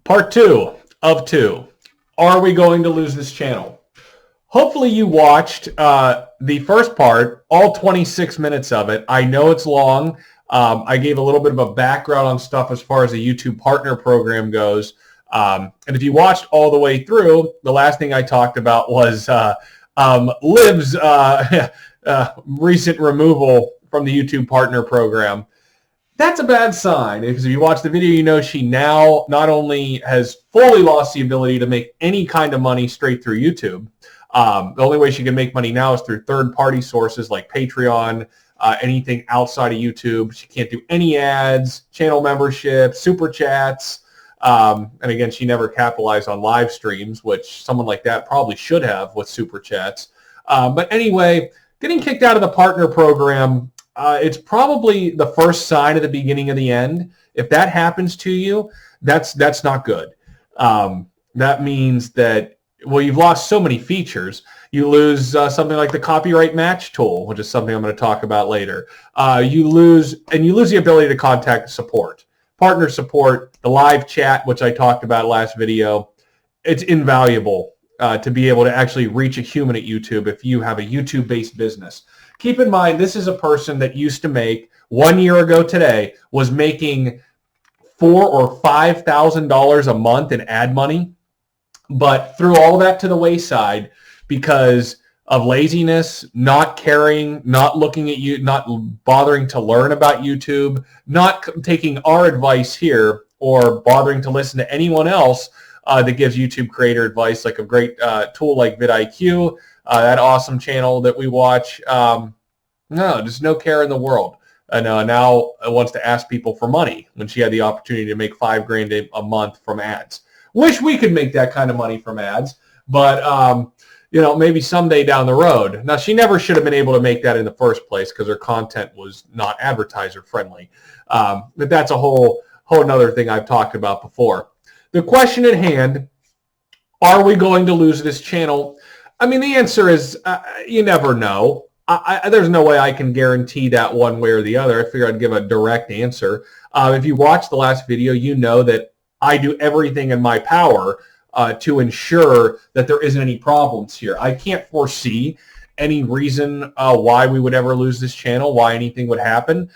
Part 2 of 2. Are we going to lose this channel? Hopefully you watched the first part, all 26 minutes of it. I know it's long. I gave a little bit of a background on stuff as far as the YouTube partner program goes. And if you watched all the way through, the last thing I talked about was Liv's recent removal from the YouTube partner program. That's a bad sign, because if you watch the video, you know she now not only has fully lost the ability to make any kind of money straight through YouTube. The only way she can make money now is through third-party sources like Patreon, anything outside of YouTube. She can't do any ads, channel memberships, super chats. And again, she never capitalized on live streams, which someone like that probably should have with super chats. But anyway, getting kicked out of the partner program, it's probably the first sign of the beginning of the end. If that happens to you, that's not good. That means that, well, you've lost so many features. You lose something like the copyright match tool, which is something I'm going to talk about later. You lose the ability to contact support, partner support, the live chat, which I talked about last video. It's invaluable to be able to actually reach a human at YouTube if you have a YouTube-based business. Keep in mind, this is a person that used to make, 1 year ago today, was making $4,000 or $5,000 a month in ad money, but threw all that to the wayside because of laziness, not caring, not looking at you, not bothering to learn about YouTube, not taking our advice here, or bothering to listen to anyone else that gives YouTube creator advice, like a great tool like vidIQ, that awesome channel that we watch. No, just no care in the world. And now wants to ask people for money when she had the opportunity to make $5,000 a month from ads. Wish we could make that kind of money from ads, but maybe someday down the road. Now, she never should have been able to make that in the first place because her content was not advertiser friendly. But that's a whole another thing I've talked about before. The question at hand, are we going to lose this channel? I mean, the answer is you never know. There's no way I can guarantee that one way or the other. I figure I'd give a direct answer. If you watched the last video, you know that I do everything in my power to ensure that there isn't any problems here. I can't foresee any reason why we would ever lose this channel, why anything would happen.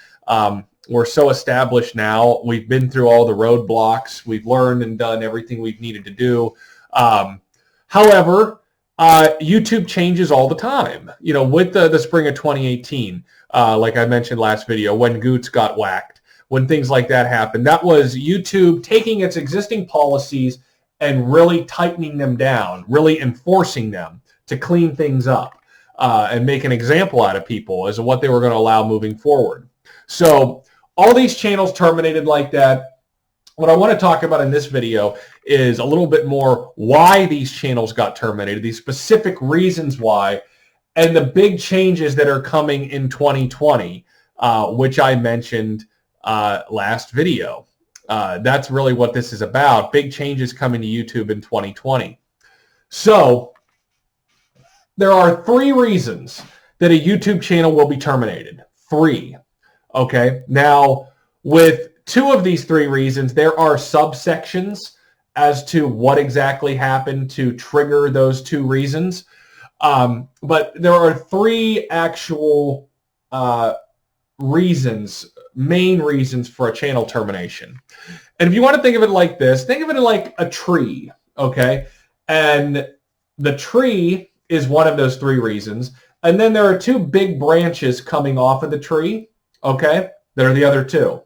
We're so established now. We've been through all the roadblocks. We've learned and done everything we've needed to do. However, YouTube changes all the time. You know, with the spring of 2018, like I mentioned last video, when Goots got whacked, when things like that happened, that was YouTube taking its existing policies and really tightening them down, really enforcing them to clean things up and make an example out of people as to what they were going to allow moving forward. So all these channels terminated like that. What I want to talk about in this video is a little bit more why these channels got terminated, these specific reasons why, and the big changes that are coming in 2020, which I mentioned last video. That's really what this is about, big changes coming to YouTube in 2020. So there are 3 reasons that a YouTube channel will be terminated. 3. Okay, now with 2 of these 3 reasons, there are subsections as to what exactly happened to trigger those 2 reasons. But there are 3 actual reasons, main reasons for a channel termination. And if you want to think of it like this, think of it like a tree, okay? And the tree is one of those 3 reasons. And then there are 2 big branches coming off of the tree, okay? That are the other 2.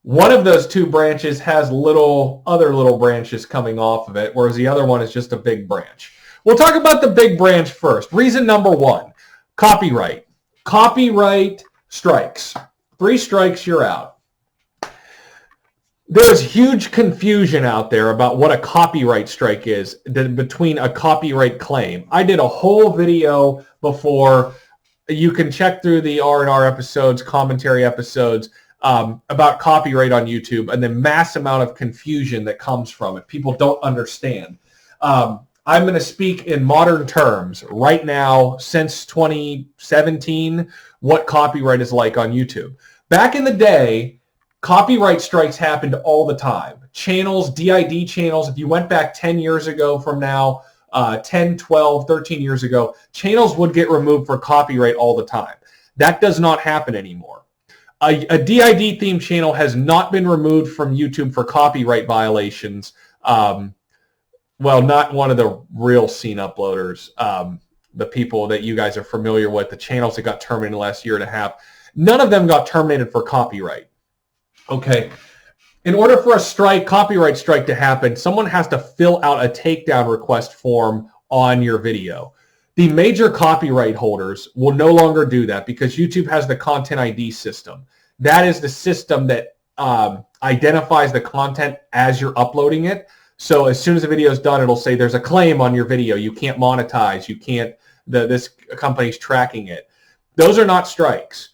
One of those 2 branches has other little branches coming off of it, whereas the other one is just a big branch. We'll talk about the big branch first. Reason number 1, copyright. Copyright strikes. 3 strikes, you're out. There's huge confusion out there about what a copyright strike is between a copyright claim. I did a whole video before. You can check through the R&R episodes, commentary episodes, about copyright on YouTube and the mass amount of confusion that comes from it. People don't understand. I'm going to speak in modern terms right now, since 2017, what copyright is like on YouTube. Back in the day, copyright strikes happened all the time. channels, DID channels, if you went back 10 years ago from now, 10, 12, 13 years ago, channels would get removed for copyright all the time. That does not happen anymore. A DID themed channel has not been removed from YouTube for copyright violations. Well, not one of the real scene uploaders, the people that you guys are familiar with, the channels that got terminated last year and a half. None of them got terminated for copyright. Okay. In order for a copyright strike to happen, someone has to fill out a takedown request form on your video. The major copyright holders will no longer do that because YouTube has the Content ID system. That is the system that identifies the content as you're uploading it. So as soon as the video is done, it'll say there's a claim on your video. You can't monetize. You can't. This company's tracking it. Those are not strikes.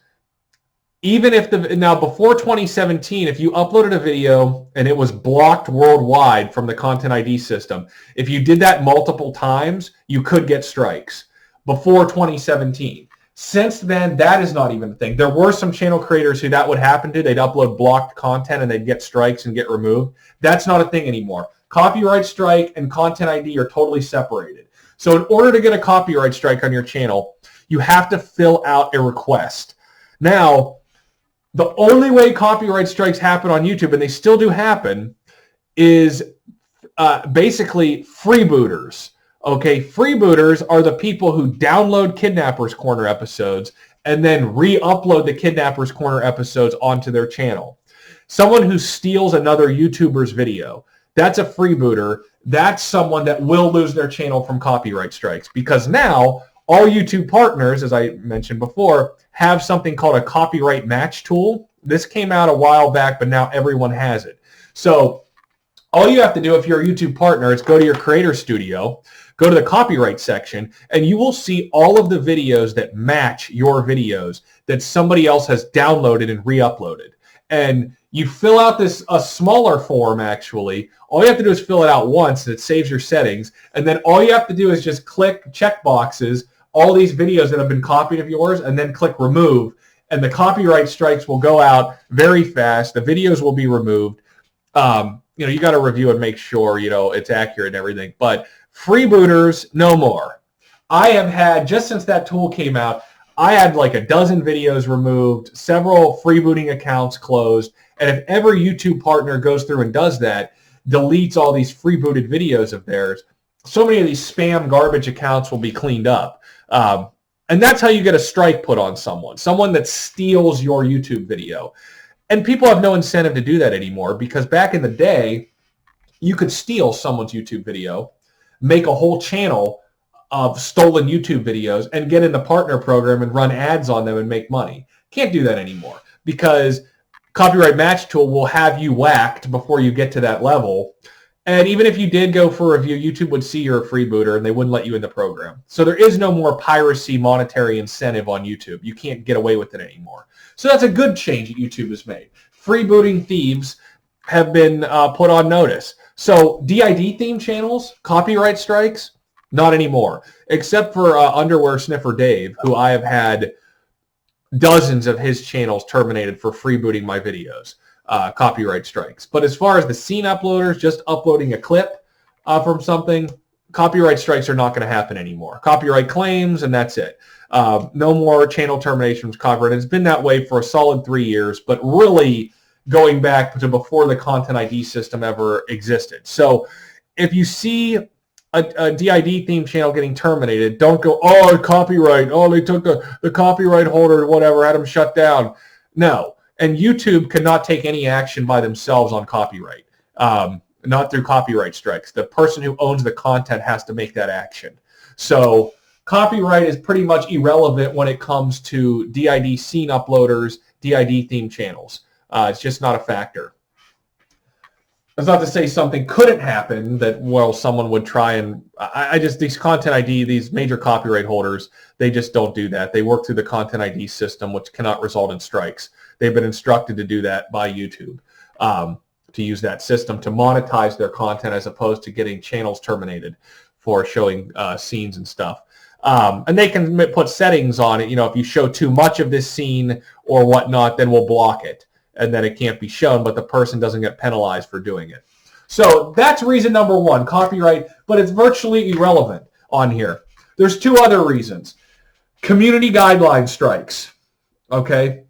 Even if now before 2017, if you uploaded a video and it was blocked worldwide from the Content ID system, if you did that multiple times, you could get strikes before 2017. Since then, that is not even a thing. There were some channel creators who that would happen to. They'd upload blocked content and they'd get strikes and get removed. That's not a thing anymore. Copyright strike and Content ID are totally separated. So in order to get a copyright strike on your channel, you have to fill out a request. Now, the only way copyright strikes happen on YouTube, and they still do happen, is basically freebooters. Okay, freebooters are the people who download Kidnapper's Corner episodes and then re-upload the Kidnapper's Corner episodes onto their channel. Someone who steals another YouTuber's video, that's a freebooter. That's someone that will lose their channel from copyright strikes because now all YouTube partners, as I mentioned before, have something called a copyright match tool. This came out a while back, but now everyone has it. So all you have to do if you're a YouTube partner is go to your creator studio, go to the copyright section, and you will see all of the videos that match your videos that somebody else has downloaded and re-uploaded. And you fill out a smaller form, actually. All you have to do is fill it out once, and it saves your settings. And then all you have to do is just click check boxes, all these videos that have been copied of yours, and then click remove. And the copyright strikes will go out very fast. The videos will be removed. You got to review and make sure, it's accurate and everything. But freebooters, no more. I have had, just since that tool came out, I had like a dozen videos removed, several freebooting accounts closed, and if every YouTube partner goes through and does that, deletes all these freebooted videos of theirs, so many of these spam garbage accounts will be cleaned up. And that's how you get a strike put on someone that steals your YouTube video. And people have no incentive to do that anymore because back in the day, you could steal someone's YouTube video, make a whole channel of stolen YouTube videos and get in the partner program and run ads on them and make money. Can't do that anymore because Copyright Match Tool will have you whacked before you get to that level. And even if you did go for a review, YouTube would see you're a freebooter and they wouldn't let you in the program. So there is no more piracy monetary incentive on YouTube. You can't get away with it anymore. So that's a good change that YouTube has made. Freebooting thieves have been put on notice. So DID theme channels, copyright strikes, not anymore, except for Underwear Sniffer Dave, who I have had dozens of his channels terminated for freebooting my videos, copyright strikes. But as far as the scene uploaders, just uploading a clip from something, copyright strikes are not going to happen anymore. Copyright claims, and that's it. No more channel terminations, copyright. It's been that way for a solid 3 years, but really going back to before the Content ID system ever existed. So if you see a DID theme channel getting terminated, don't go, oh, copyright. Oh, they took the copyright holder or whatever, had them shut down. No. And YouTube cannot take any action by themselves on copyright, not through copyright strikes. The person who owns the content has to make that action. So copyright is pretty much irrelevant when it comes to DID scene uploaders, DID theme channels. It's just not a factor. That's not to say something couldn't happen that, well, someone would try and, these Content ID, these major copyright holders, they just don't do that. They work through the Content ID system, which cannot result in strikes. They've been instructed to do that by YouTube, to use that system to monetize their content as opposed to getting channels terminated for showing scenes and stuff. And they can put settings on it. If you show too much of this scene or whatnot, then we'll block it. and then it can't be shown, but the person doesn't get penalized for doing it. So that's reason number one, copyright, but it's virtually irrelevant on here. There's two other reasons. Community guideline strikes, okay?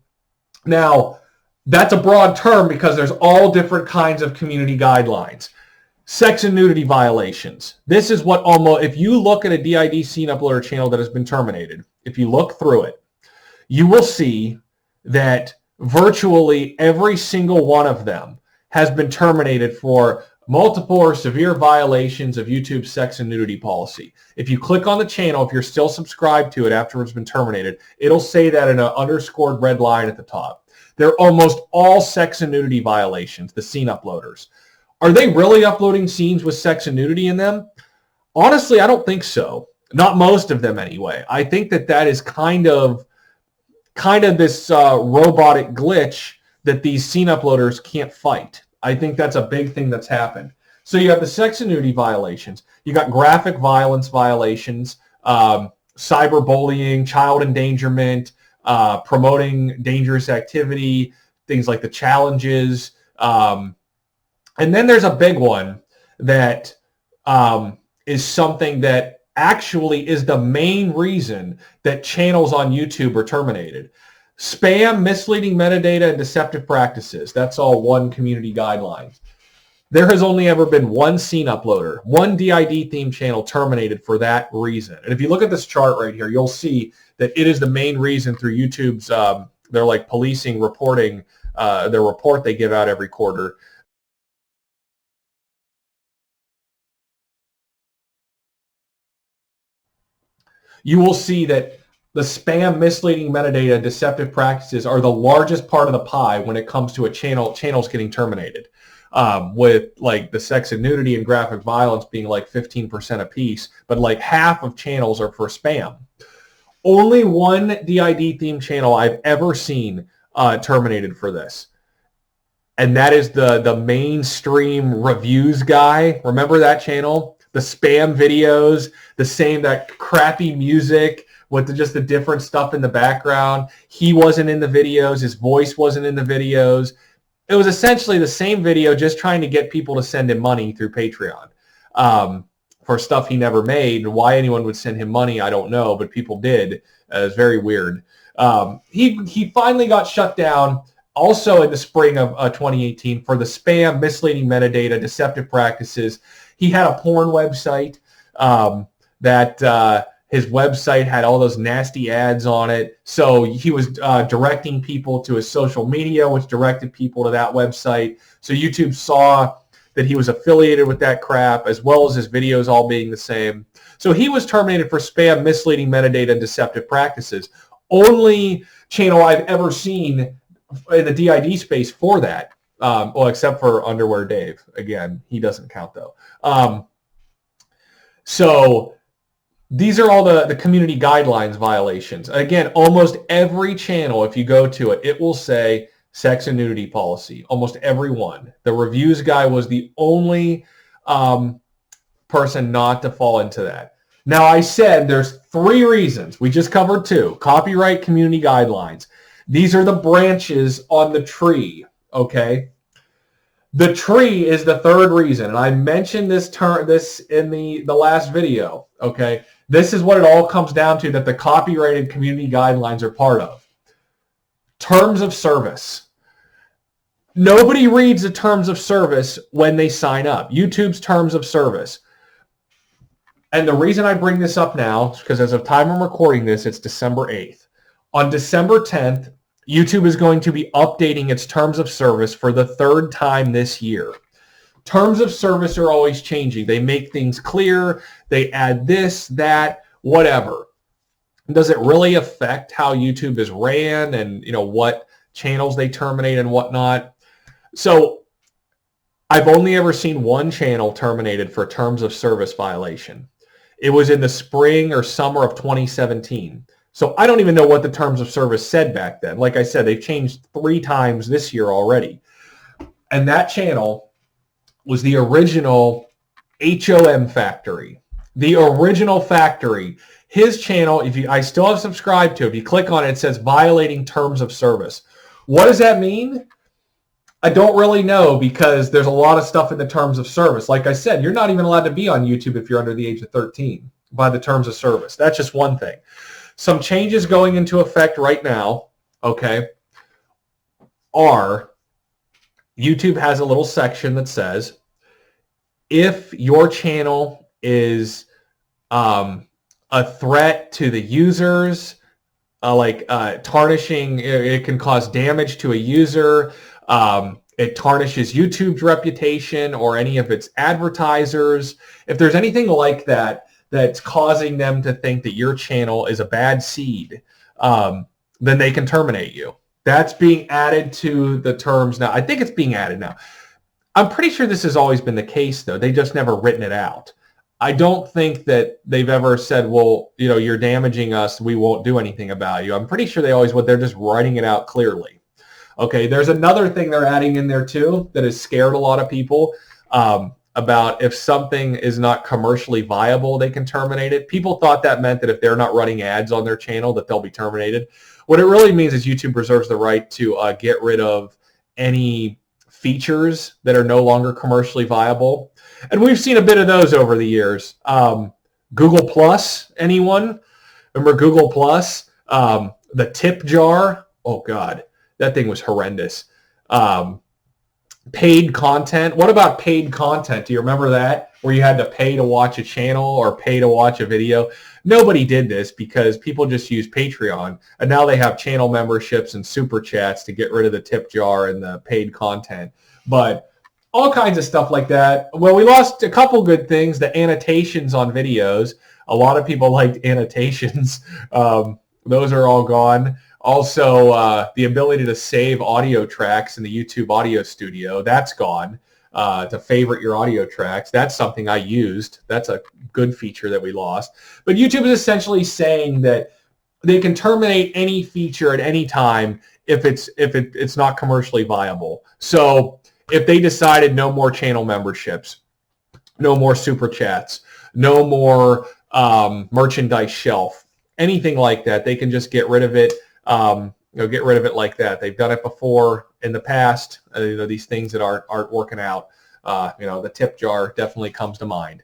Now, that's a broad term because there's all different kinds of community guidelines. Sex and nudity violations. This is what almost, if you look at a DID scene uploader channel that has been terminated, if you look through it, you will see that virtually every single one of them has been terminated for multiple or severe violations of YouTube's sex and nudity policy. If you click on the channel, if you're still subscribed to it after it's been terminated, it'll say that in an underscored red line at the top. They're almost all sex and nudity violations, the scene uploaders. Are they really uploading scenes with sex and nudity in them? Honestly, I don't think so. Not most of them anyway. I think that is kind of this robotic glitch that these scene uploaders can't fight. I think that's a big thing that's happened. So you have the sex and nudity violations. You got graphic violence violations, cyberbullying, child endangerment, promoting dangerous activity, things like the challenges. And then there's a big one that is something that actually is the main reason that channels on YouTube are terminated. Spam, misleading metadata, and deceptive practices. That's all one community guideline. There has only ever been one scene uploader, one DID theme channel terminated for that reason. And if you look at this chart right here, you'll see that it is the main reason through YouTube's, they're like policing, reporting, their report they give out every quarter. You will see that the spam, misleading metadata, and deceptive practices are the largest part of the pie when it comes to channels getting terminated, with like the sex and nudity and graphic violence being like 15% apiece, but like half of channels are for spam. Only one DID theme channel I've ever seen terminated for this, and that is the mainstream reviews guy. Remember that channel? The spam videos, that crappy music with just the different stuff in the background. He wasn't in the videos. His voice wasn't in the videos. It was essentially the same video, just trying to get people to send him money through Patreon for stuff he never made. Why anyone would send him money, I don't know, but people did. It's very weird. He finally got shut down also in the spring of 2018 for the spam, misleading metadata, deceptive practices. He had a porn website that his website had all those nasty ads on it. So he was directing people to his social media, which directed people to that website. So YouTube saw that he was affiliated with that crap, as well as his videos all being the same. So he was terminated for spam, misleading metadata, and deceptive practices. Only channel I've ever seen in the DID space for that. Well, except for Underwear Dave. Again, he doesn't count, though. So these are all the community guidelines violations. Again, almost every channel, if you go to it, it will say sex and nudity policy. Almost every one. The reviews guy was the only person not to fall into that. Now, I said there's 3 reasons. We just covered 2. Copyright, community guidelines. These are the branches on the tree, okay? The tree is the 3rd reason, and I mentioned this in the last video, okay? This is what it all comes down to, that the copyrighted community guidelines are part of. Terms of service. Nobody reads the terms of service when they sign up. YouTube's terms of service. And the reason I bring this up now is because as of time I'm recording this, it's December 8th. On December 10th, YouTube is going to be updating its terms of service for the 3rd time this year. Terms of service are always changing. They make things clear. They add this, that, whatever. Does it really affect how YouTube is ran and what channels they terminate and whatnot? So I've only ever seen one channel terminated for terms of service violation. It was in the spring or summer of 2017. So I don't even know what the terms of service said back then. Like I said, they've changed 3 times this year already. And that channel was the original HOM Factory. The original factory. His channel, I still have subscribed to, if you click on it, it says violating terms of service. What does that mean? I don't really know because there's a lot of stuff in the terms of service. Like I said, you're not even allowed to be on YouTube if you're under the age of 13 by the terms of service. That's just one thing. Some changes going into effect right now, okay, are YouTube has a little section that says if your channel is a threat to the users, tarnishing, it can cause damage to a user. It tarnishes YouTube's reputation or any of its advertisers. If there's anything like that that's causing them to think that your channel is a bad seed, then they can terminate you. That's being added to the terms now. I think it's being added now. I'm pretty sure this has always been the case, though. They just never written it out. I don't think that they've ever said, well, you're damaging us, we won't do anything about you. I'm pretty sure they always would. They're just writing it out clearly. Okay, there's another thing they're adding in there, too, that has scared a lot of people about if something is not commercially viable, they can terminate it. People thought that meant that if they're not running ads on their channel, that they'll be terminated. What it really means is YouTube reserves the right to get rid of any features that are no longer commercially viable. And we've seen a bit of those over the years. Google Plus, anyone? Remember Google Plus? The tip jar? Oh, God. That thing was horrendous. Paid content. What about paid content? Do you remember that? Where you had to pay to watch a channel or pay to watch a video? Nobody did this because people just use Patreon. And now they have channel memberships and super chats to get rid of the tip jar and the paid content. But all kinds of stuff like that. Well, we lost a couple good things. The annotations on videos. A lot of people liked annotations. Those are all gone. Also, the ability to save audio tracks in the YouTube Audio Studio, that's gone. To favorite your audio tracks. That's something I used. That's a good feature that we lost. But YouTube is essentially saying that they can terminate any feature at any time if it's not commercially viable. So if they decided no more channel memberships, no more super chats, no more merchandise shelf, anything like that, they can just get rid of it. Get rid of it like that. They've done it before in the past. These things that aren't working out. The tip jar definitely comes to mind.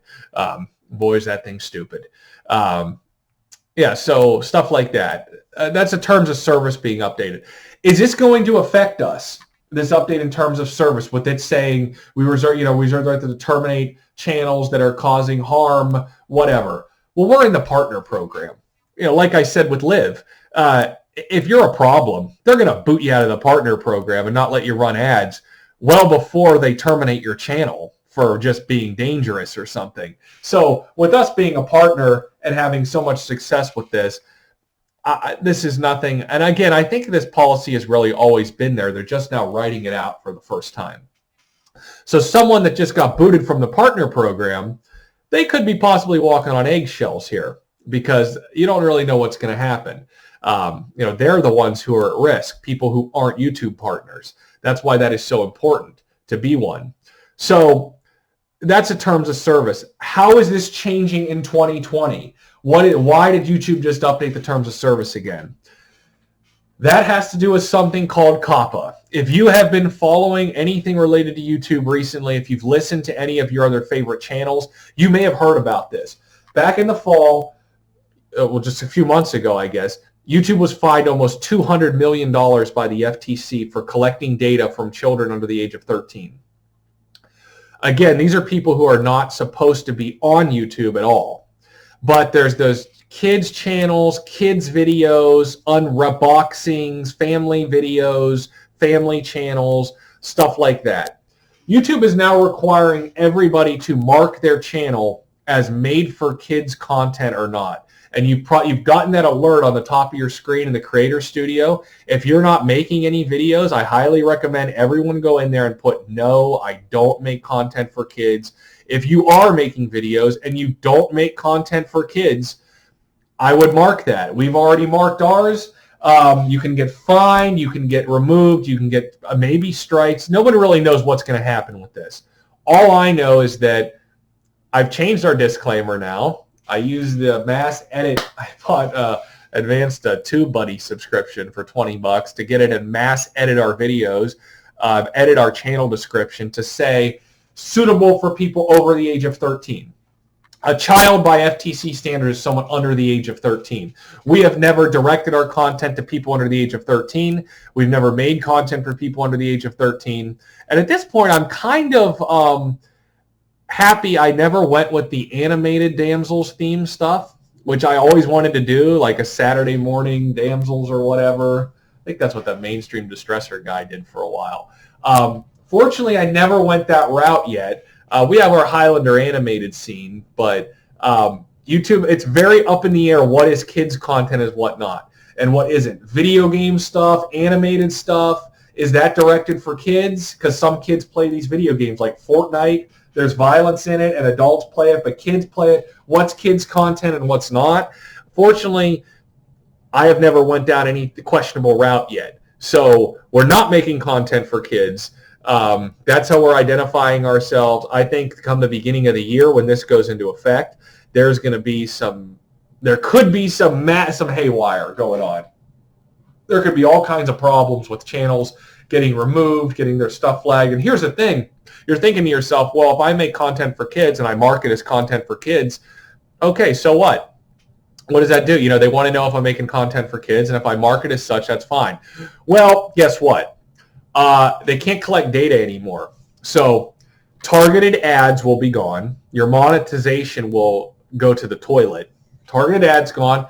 Boy, is that thing stupid. So stuff like that. That's the terms of service being updated. Is this going to affect us? This update in terms of service, with it saying we reserve the right to terminate channels that are causing harm, whatever. Well, we're in the partner program. Like I said with Live. If you're a problem, they're going to boot you out of the partner program and not let you run ads well before they terminate your channel for just being dangerous or something. So with us being a partner and having so much success with this, this is nothing. And again, I think this policy has really always been there. They're just now writing it out for the first time. So someone that just got booted from the partner program, they could be possibly walking on eggshells here because you don't really know what's going to happen. They're the ones who are at risk, people who aren't YouTube partners. That's why that is so important to be one. So that's a terms of service. How is this changing in 2020? Why did YouTube just update the terms of service again? That has to do with something called Coppa. If you have been following anything related to YouTube recently, if you've listened to any of your other favorite channels, you may have heard about this. Back in the fall, just a few months ago, I guess, YouTube was fined almost $200 million by the FTC for collecting data from children under the age of 13. Again, these are people who are not supposed to be on YouTube at all. But there's those kids channels, kids videos, unboxings, family videos, family channels, stuff like that. YouTube is now requiring everybody to mark their channel as made for kids content or not. And you've gotten that alert on the top of your screen in the Creator Studio. If you're not making any videos, I highly recommend everyone go in there and put, no, I don't make content for kids. If you are making videos and you don't make content for kids, I would mark that. We've already marked ours. You can get fined. You can get removed. You can get maybe strikes. Nobody really knows what's going to happen with this. All I know is that I've changed our disclaimer now. I use the Mass Edit. I bought advanced TubeBuddy subscription for $20 to get it and mass edit our videos. edit our channel description to say suitable for people over the age of 13. A child by FTC standards is someone under the age of 13. We have never directed our content to people under the age of 13. We've never made content for people under the age of 13. And at this point, I'm kind of happy I never went with the animated damsels theme stuff, which I always wanted to do, like a Saturday morning damsels or whatever. I think that's what that mainstream distressor guy did for a while. Fortunately, I never went that route yet. We have our Highlander animated scene, but YouTube, it's very up in the air what is kids content and what not, and what isn't. Video game stuff, animated stuff, is that directed for kids? Because some kids play these video games like Fortnite. There's violence in it, and adults play it, but kids play it. What's kids content and what's not? Fortunately, I have never went down any questionable route yet. So we're not making content for kids. That's how we're identifying ourselves. I think come the beginning of the year when this goes into effect, there could be some haywire going on. There could be all kinds of problems with channels getting removed, getting their stuff flagged. And here's the thing. You're thinking to yourself, well, if I make content for kids and I market as content for kids, okay, so what? What does that do? They want to know if I'm making content for kids, and if I market as such, that's fine. Well, guess what? They can't collect data anymore. So targeted ads will be gone. Your monetization will go to the toilet. Targeted ads gone.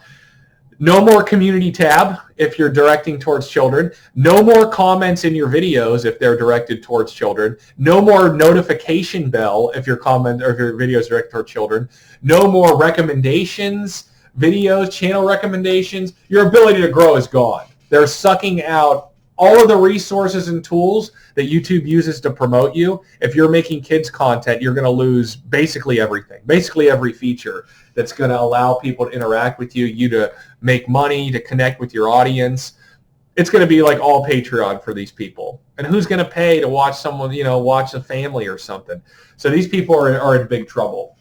No more community tab if you're directing towards children. No more comments in your videos if they're directed towards children. No more notification bell if your comment or if your video is directed towards children. No more recommendations, videos, channel recommendations. Your ability to grow is gone. They're sucking out all of the resources and tools that YouTube uses to promote you. If you're making kids content, you're going to lose basically everything, basically every feature that's going to allow people to interact with you, you to make money, to connect with your audience. It's going to be like all Patreon for these people. And who's going to pay to watch someone, watch a family or something? So these people are in big trouble,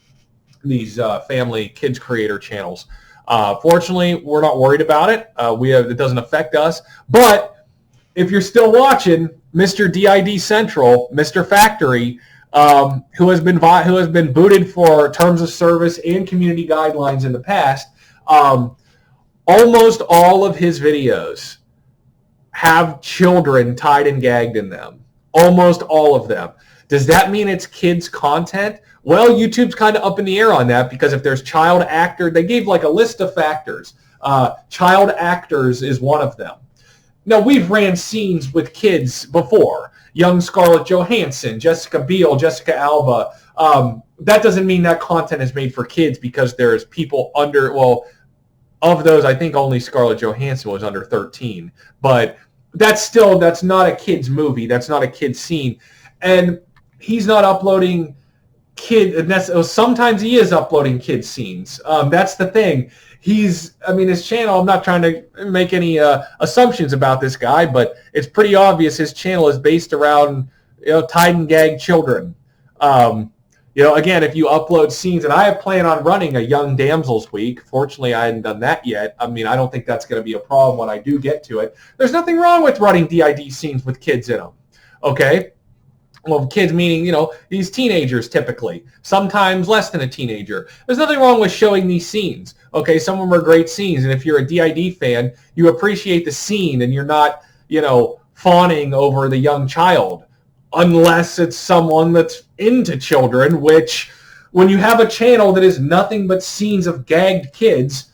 these family kids creator channels. Fortunately, we're not worried about it. It doesn't affect us. But if you're still watching, Mr. DID Central, Mr. Factory, who has been booted for terms of service and community guidelines in the past, almost all of his videos have children tied and gagged in them. Almost all of them. Does that mean it's kids content? Well, YouTube's kind of up in the air on that, because if there's child actor, they gave like a list of factors. Child actors is one of them. Now, we've ran scenes with kids before. Young Scarlett Johansson, Jessica Biel, Jessica Alba. That doesn't mean that content is made for kids, because there's people of those, I think only Scarlett Johansson was under 13. But that's not a kid's movie. That's not a kid's scene. And he's not uploading sometimes he is uploading kids scenes. That's the thing. His channel, I'm not trying to make any assumptions about this guy, but it's pretty obvious his channel is based around, tied and gagged children. Again, if you upload scenes, and I plan on running a Young Damsels Week. Fortunately, I hadn't done that yet. I don't think that's going to be a problem when I do get to it. There's nothing wrong with running DID scenes with kids in them. Okay? Well, kids meaning, these teenagers typically, sometimes less than a teenager. There's nothing wrong with showing these scenes. Okay, some of them are great scenes, and if you're a DID fan, you appreciate the scene, and you're not, fawning over the young child, unless it's someone that's into children, which, when you have a channel that is nothing but scenes of gagged kids,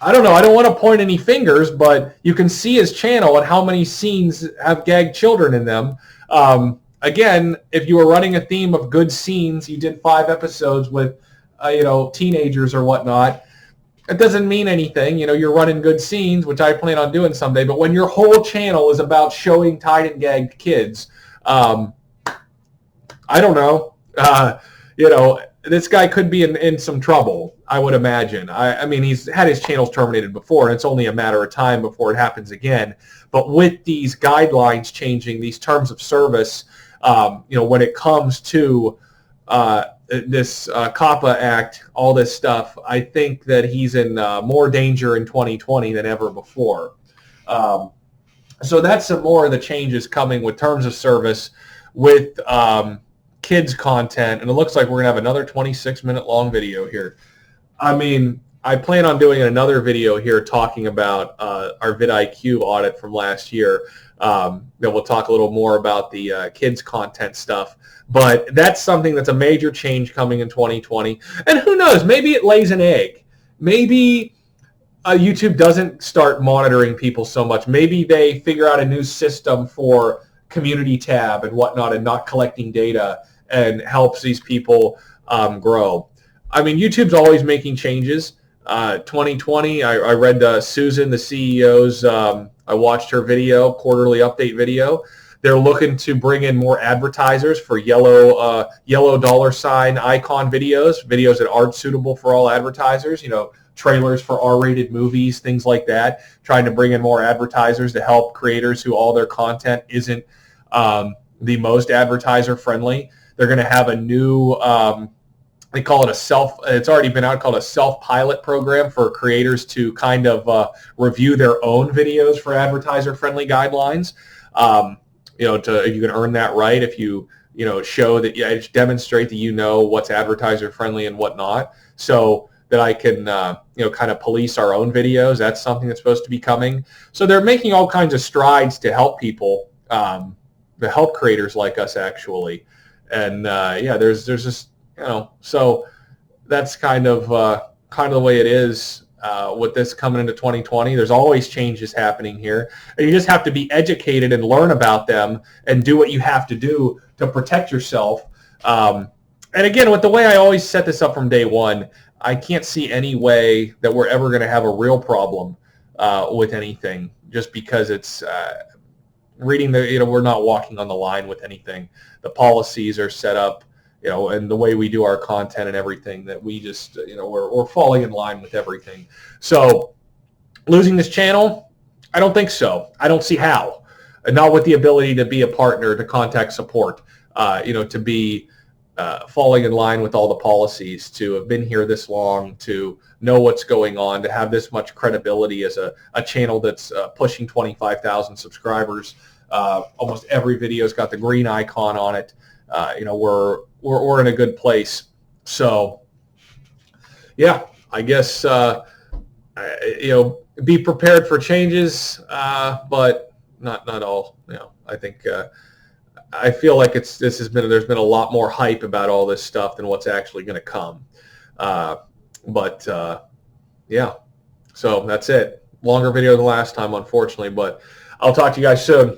I don't know, I don't want to point any fingers, but you can see his channel and how many scenes have gagged children in them. Again, if you were running a theme of good scenes, you did 5 episodes with, teenagers or whatnot, it doesn't mean anything. You're running good scenes, which I plan on doing someday, but when your whole channel is about showing tied and gagged kids, I don't know. This guy could be in some trouble, I would imagine. He's had his channels terminated before, and it's only a matter of time before it happens again. But with these guidelines changing, these terms of service, when it comes to this Coppa Act, all this stuff, I think that he's in more danger in 2020 than ever before. So that's some more of the changes coming with terms of service, with kids content, and it looks like we're gonna have another 26-minute long video here. I mean, I plan on doing another video here talking about our vidIQ audit from last year. Then we'll talk a little more about the kids content stuff. But that's something that's a major change coming in 2020. And who knows, maybe it lays an egg. Maybe YouTube doesn't start monitoring people so much. Maybe they figure out a new system for community tab and whatnot and not collecting data, and helps these people grow. I mean, YouTube's always making changes. 2020, I read Susan, the CEO's, I watched her video, quarterly update video. They're looking to bring in more advertisers for yellow dollar sign icon videos that aren't suitable for all advertisers, trailers for R-rated movies, things like that, trying to bring in more advertisers to help creators who all their content isn't the most advertiser friendly. They're going to have a new, they call it it's already been out, called a self-pilot program for creators to kind of review their own videos for advertiser-friendly guidelines. You can earn that right if you show that, demonstrate that what's advertiser-friendly and whatnot, so that I can kind of police our own videos. That's something that's supposed to be coming. So they're making all kinds of strides to help people, to help creators like us actually. And there's just so that's kind of the way it is with this coming into 2020. There's always changes happening here, and you just have to be educated and learn about them and do what you have to do to protect yourself. And again, with the way I always set this up from day one, I can't see any way that we're ever going to have a real problem with anything, just because it's reading we're not walking on the line with anything. The policies are set up, and the way we do our content and everything, that we just, we're falling in line with everything. So losing this channel, I don't think so. I don't see how. And not with the ability to be a partner, to contact support, to be falling in line with all the policies, to have been here this long, to know what's going on, to have this much credibility as a channel that's pushing 25,000 subscribers. Almost every video's got the green icon on it. We're in a good place. So yeah, I guess be prepared for changes, but not all. I think I feel like there's been a lot more hype about all this stuff than what's actually going to come. Yeah, so that's it. Longer video than last time, unfortunately, but I'll talk to you guys soon.